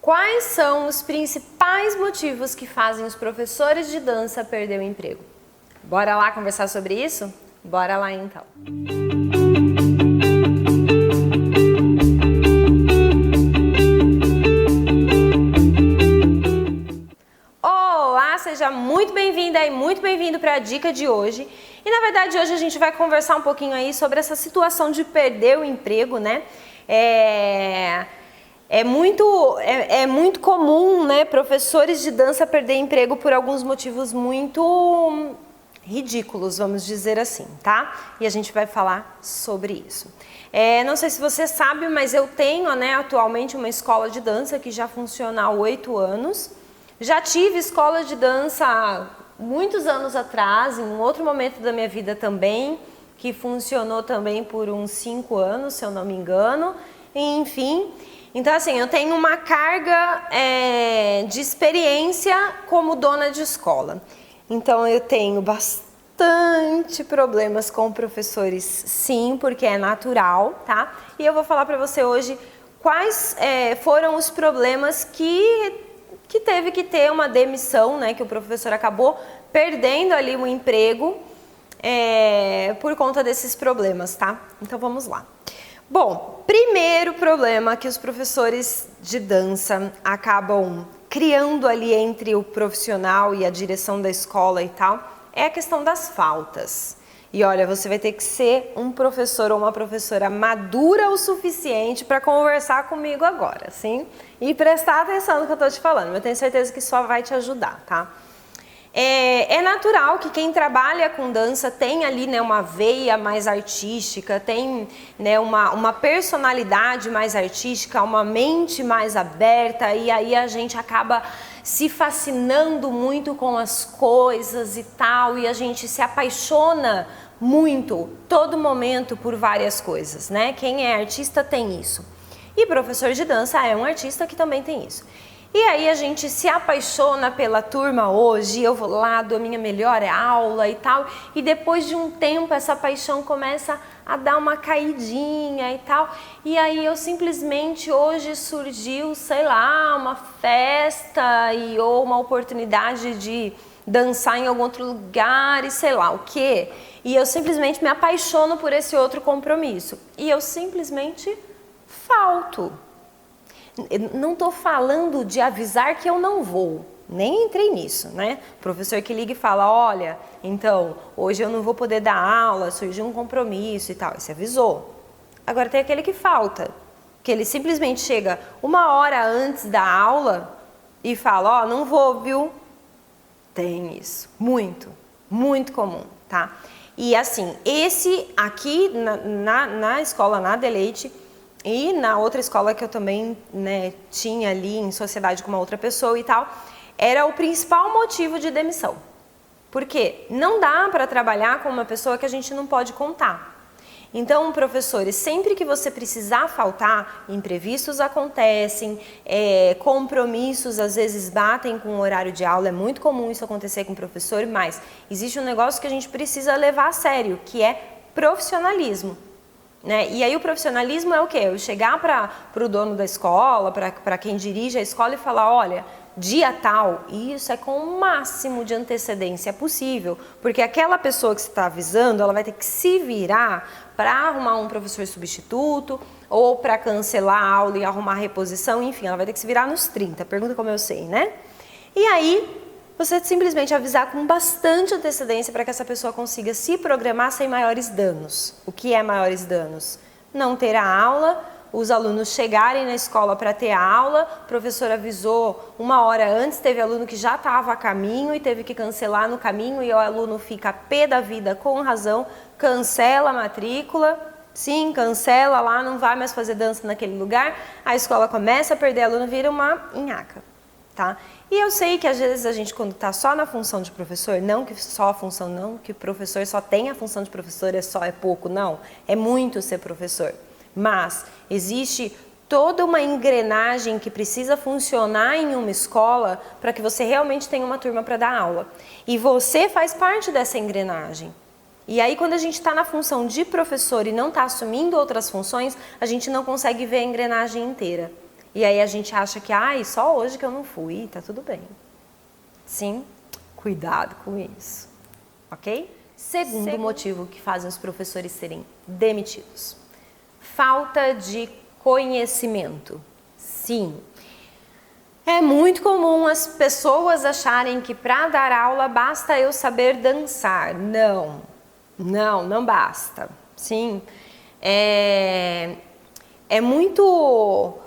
Quais são os principais motivos que fazem os professores de dança perder o emprego? Bora lá conversar sobre isso? Bora lá então! Olá, seja muito bem-vinda e muito bem-vindo para a dica de hoje. E na verdade hoje a gente vai conversar um pouquinho aí sobre essa situação de perder o emprego, né? É muito comum, né, professores de dança perder emprego por alguns motivos muito ridículos, vamos dizer assim, tá? E a gente vai falar sobre isso. Não sei se você sabe, mas eu tenho, né, atualmente uma escola de dança que já funciona há 8 anos. Já tive escola de dança muitos anos atrás, em um outro momento da minha vida também, que funcionou também por uns 5 anos, se eu não me engano, enfim. Então, assim, eu tenho uma carga de experiência como dona de escola. Então, eu tenho bastante problemas com professores, sim, porque é natural, tá? E eu vou falar para você hoje quais foram os problemas que teve que ter uma demissão, né? Que o professor acabou perdendo ali o emprego por conta desses problemas, tá? Então, vamos lá. Bom, primeiro problema que os professores de dança acabam criando ali entre o profissional e a direção da escola e tal, é a questão das faltas. E olha, você vai ter que ser um professor ou uma professora madura o suficiente para conversar comigo agora, sim? E prestar atenção no que eu estou te falando, eu tenho certeza que só vai te ajudar, tá? É natural que quem trabalha com dança tem ali, né, uma veia mais artística, tem, né, uma personalidade mais artística, uma mente mais aberta, e aí a gente acaba se fascinando muito com as coisas e tal, e a gente se apaixona muito, todo momento, por várias coisas, né? Quem é artista tem isso. E professor de dança é um artista que também tem isso. E aí a gente se apaixona pela turma hoje, eu vou lá, dou a minha melhor aula e tal, e depois de um tempo essa paixão começa a dar uma caidinha e tal, e aí eu simplesmente hoje surgiu, sei lá, uma festa ou uma oportunidade de dançar em algum outro lugar e sei lá o quê, e eu simplesmente me apaixono por esse outro compromisso, e eu simplesmente falto. Não estou falando de avisar que eu não vou, nem entrei nisso, né? O professor que liga e fala, olha, então, hoje eu não vou poder dar aula, surgiu um compromisso e tal, você avisou. Agora tem aquele que falta, que ele simplesmente chega 1 hora antes da aula e fala, ó, não vou, viu? Tem isso, muito comum, tá? E assim, esse aqui na escola, na Deleite, e na outra escola que eu também, né, tinha ali em sociedade com uma outra pessoa e tal, era o principal motivo de demissão. Porque não dá para trabalhar com uma pessoa que a gente não pode contar. Então, professores, sempre que você precisar faltar, imprevistos acontecem, compromissos às vezes batem com o horário de aula, é muito comum isso acontecer com o professor, mas existe um negócio que a gente precisa levar a sério, que é profissionalismo. Né? E aí o profissionalismo é o quê? Eu chegar para o dono da escola, para quem dirige a escola e falar, olha, dia tal, e isso é com o máximo de antecedência possível, porque aquela pessoa que você está avisando, ela vai ter que se virar para arrumar um professor substituto, ou para cancelar a aula e arrumar reposição, enfim, ela vai ter que se virar nos 30, pergunta como eu sei, né? E aí, você simplesmente avisar com bastante antecedência para que essa pessoa consiga se programar sem maiores danos. O que é maiores danos? Não ter a aula, os alunos chegarem na escola para ter a aula, o professor avisou 1 hora antes, teve aluno que já estava a caminho e teve que cancelar no caminho e o aluno fica pé da vida com razão, cancela a matrícula, sim, cancela lá, não vai mais fazer dança naquele lugar, a escola começa a perder aluno, vira uma nhaca, tá? E eu sei que às vezes a gente, quando está só na função de professor, não que só a função, não que o professor só tem a função de professor, é pouco, não. É muito ser professor. Mas existe toda uma engrenagem que precisa funcionar em uma escola para que você realmente tenha uma turma para dar aula. E você faz parte dessa engrenagem. E aí, quando a gente está na função de professor e não está assumindo outras funções, a gente não consegue ver a engrenagem inteira. E aí a gente acha que, só hoje que eu não fui, tá tudo bem. Sim, cuidado com isso, ok? Segundo motivo que fazem os professores serem demitidos: falta de conhecimento. Sim, é muito comum as pessoas acharem que para dar aula basta eu saber dançar. Não basta. Sim, é muito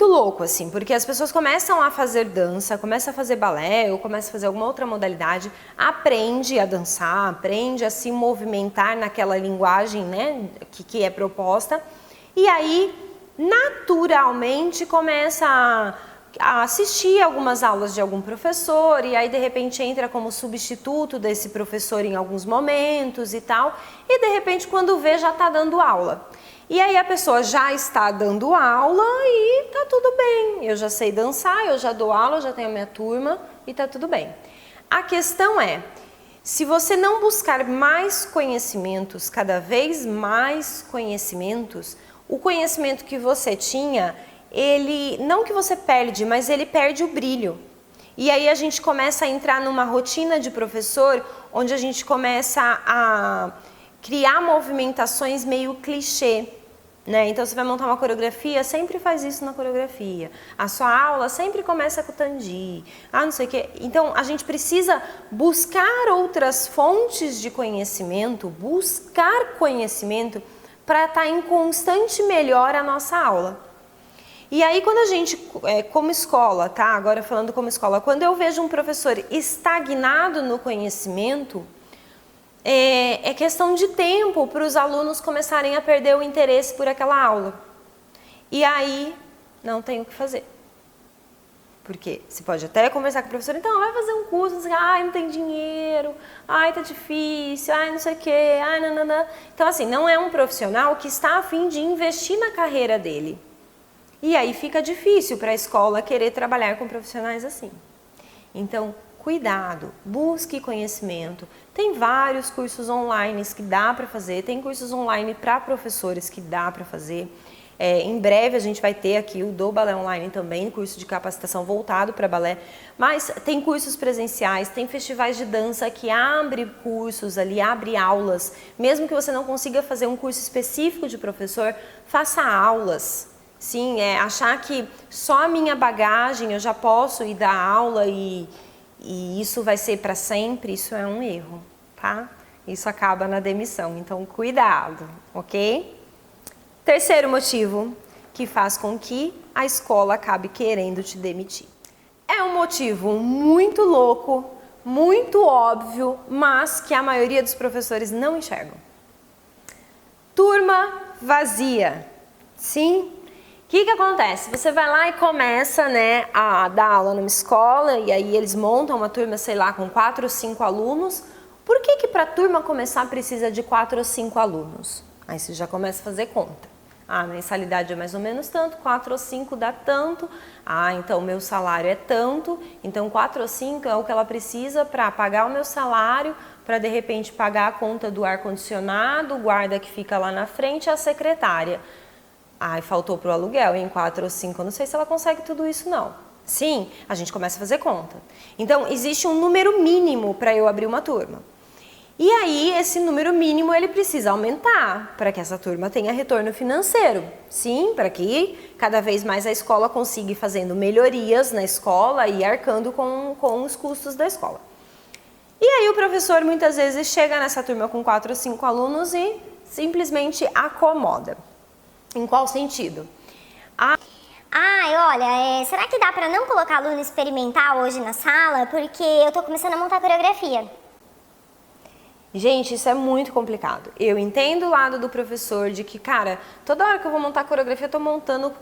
louco, assim, porque as pessoas começam a fazer dança, começam a fazer balé ou começam a fazer alguma outra modalidade, aprende a dançar, aprende a se movimentar naquela linguagem, né, que é proposta, e aí naturalmente começa a assistir algumas aulas de algum professor e aí de repente entra como substituto desse professor em alguns momentos e tal, e de repente quando vê já está dando aula. E aí a pessoa já está dando aula e tá tudo bem. Eu já sei dançar, eu já dou aula, eu já tenho a minha turma e tá tudo bem. A questão é, se você não buscar mais conhecimentos, cada vez mais conhecimentos, o conhecimento que você tinha, ele, não que você perde, mas ele perde o brilho. E aí a gente começa a entrar numa rotina de professor, onde a gente começa a criar movimentações meio clichê, né? Então você vai montar uma coreografia, sempre faz isso na coreografia. A sua aula sempre começa com o tandi, não sei o quê. Então a gente precisa buscar outras fontes de conhecimento, buscar conhecimento para estar em constante melhora a nossa aula. E aí quando a gente, como escola, tá? Agora falando como escola, quando eu vejo um professor estagnado no conhecimento, é questão de tempo para os alunos começarem a perder o interesse por aquela aula. E aí, não tem o que fazer. Porque você pode até conversar com o professor, então vai fazer um curso, não tem dinheiro, tá difícil, não sei o quê, nananã. Então assim, não é um profissional que está a fim de investir na carreira dele. E aí fica difícil para a escola querer trabalhar com profissionais assim. Então, cuidado, busque conhecimento. Tem vários cursos online que dá para fazer, tem cursos online para professores que dá para fazer. Em breve a gente vai ter aqui o do Balé Online também, curso de capacitação voltado para balé. Mas tem cursos presenciais, tem festivais de dança que abre cursos ali, abre aulas. Mesmo que você não consiga fazer um curso específico de professor, faça aulas. Sim, achar que só a minha bagagem eu já posso ir dar aula e isso vai ser para sempre, isso é um erro, tá? Isso acaba na demissão, então cuidado, ok? Terceiro motivo que faz com que a escola acabe querendo te demitir. É um motivo muito louco, muito óbvio, mas que a maioria dos professores não enxergam. Turma vazia, sim? O que acontece? Você vai lá e começa, né, a dar aula numa escola e aí eles montam uma turma, sei lá, com 4 ou 5 alunos. Por que para a turma começar precisa de 4 ou 5 alunos? Aí você já começa a fazer conta. A mensalidade é mais ou menos tanto, 4 ou 5 dá tanto. Então o meu salário é tanto, então 4 ou 5 é o que ela precisa para pagar o meu salário, para de repente pagar a conta do ar-condicionado, o guarda que fica lá na frente e a secretária. Faltou para o aluguel, em 4 ou 5, eu não sei se ela consegue tudo isso não. Sim, a gente começa a fazer conta. Então, existe um número mínimo para eu abrir uma turma. E aí, esse número mínimo, ele precisa aumentar para que essa turma tenha retorno financeiro. Sim, para que cada vez mais a escola consiga ir fazendo melhorias na escola e arcando com os custos da escola. E aí, o professor, muitas vezes, chega nessa turma com 4 ou 5 alunos e simplesmente acomoda. Em qual sentido? Olha, será que dá pra não colocar aluno experimental hoje na sala? Porque eu tô começando a montar coreografia. Gente, isso é muito complicado. Eu entendo o lado do professor de que, cara, toda hora que eu vou montar coreografia, eu tô montando,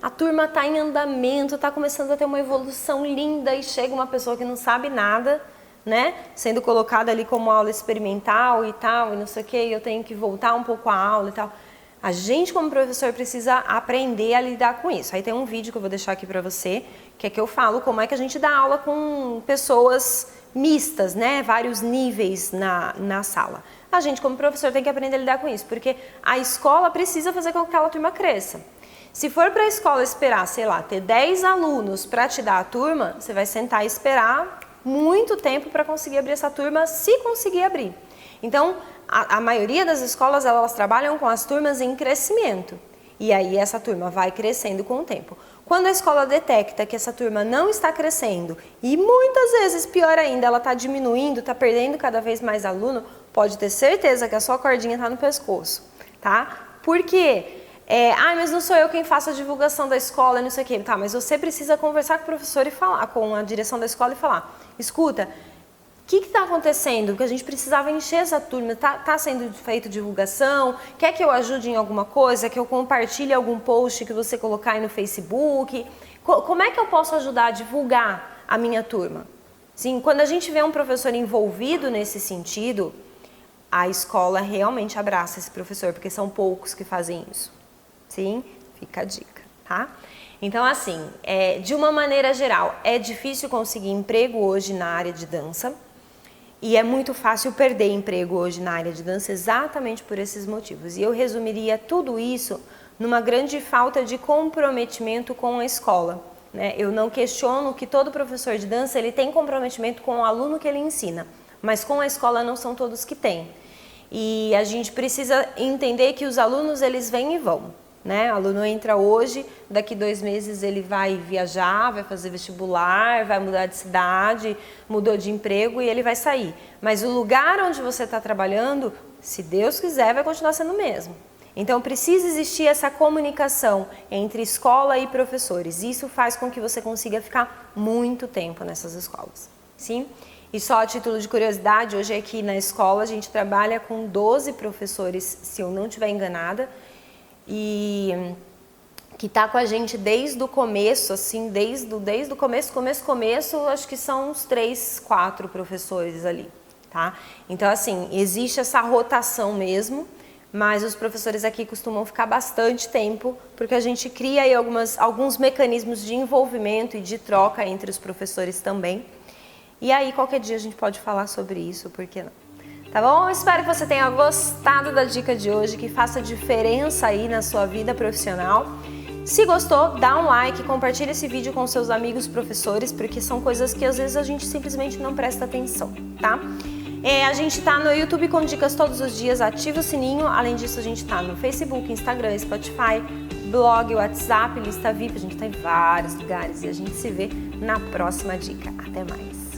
a turma tá em andamento, tá começando a ter uma evolução linda e chega uma pessoa que não sabe nada, né? Sendo colocada ali como aula experimental e tal, e não sei o que, e eu tenho que voltar um pouco a aula e tal. A gente, como professor, precisa aprender a lidar com isso. Aí tem um vídeo que eu vou deixar aqui pra você, que é que eu falo como é que a gente dá aula com pessoas mistas, né? Vários níveis na sala. A gente, como professor, tem que aprender a lidar com isso, porque a escola precisa fazer com que aquela turma cresça. Se for para a escola esperar, sei lá, ter 10 alunos para te dar a turma, você vai sentar e esperar muito tempo para conseguir abrir essa turma, se conseguir abrir. Então, a maioria das escolas, elas trabalham com as turmas em crescimento. E aí essa turma vai crescendo com o tempo. Quando a escola detecta que essa turma não está crescendo e muitas vezes, pior ainda, ela está diminuindo, está perdendo cada vez mais aluno, pode ter certeza que a sua cordinha está no pescoço, tá? Por quê? Mas não sou eu quem faço a divulgação da escola, não sei o quê. Tá, mas você precisa conversar com o professor e falar, com a direção da escola e falar, escuta, o que está acontecendo? Que a gente precisava encher essa turma, tá sendo feita divulgação, quer que eu ajude em alguma coisa, que eu compartilhe algum post que você colocar aí no Facebook? Como é que eu posso ajudar a divulgar a minha turma? Sim, quando a gente vê um professor envolvido nesse sentido, a escola realmente abraça esse professor, porque são poucos que fazem isso. Sim, fica a dica, tá? Então, assim, de uma maneira geral, é difícil conseguir emprego hoje na área de dança e é muito fácil perder emprego hoje na área de dança exatamente por esses motivos. E eu resumiria tudo isso numa grande falta de comprometimento com a escola, né? Eu não questiono que todo professor de dança ele tem comprometimento com o aluno que ele ensina, mas com a escola não são todos que têm. E a gente precisa entender que os alunos eles vêm e vão. Né? O aluno entra hoje, daqui 2 meses ele vai viajar, vai fazer vestibular, vai mudar de cidade, mudou de emprego e ele vai sair. Mas o lugar onde você está trabalhando, se Deus quiser, vai continuar sendo o mesmo. Então precisa existir essa comunicação entre escola e professores. Isso faz com que você consiga ficar muito tempo nessas escolas. Sim? E só a título de curiosidade, hoje aqui na escola a gente trabalha com 12 professores, se eu não estiver enganada, e que está com a gente desde o começo, assim, desde o começo, acho que são uns 3, 4 professores ali, tá? Então, assim, existe essa rotação mesmo, mas os professores aqui costumam ficar bastante tempo, porque a gente cria aí alguns mecanismos de envolvimento e de troca entre os professores também. E aí, qualquer dia a gente pode falar sobre isso, por que não? Tá bom? Espero que você tenha gostado da dica de hoje, que faça diferença aí na sua vida profissional. Se gostou, dá um like, compartilha esse vídeo com seus amigos professores, porque são coisas que às vezes a gente simplesmente não presta atenção, tá? A gente tá no YouTube com dicas todos os dias, ativa o sininho. Além disso, a gente tá no Facebook, Instagram, Spotify, blog, WhatsApp, lista VIP. A gente tá em vários lugares e a gente se vê na próxima dica. Até mais!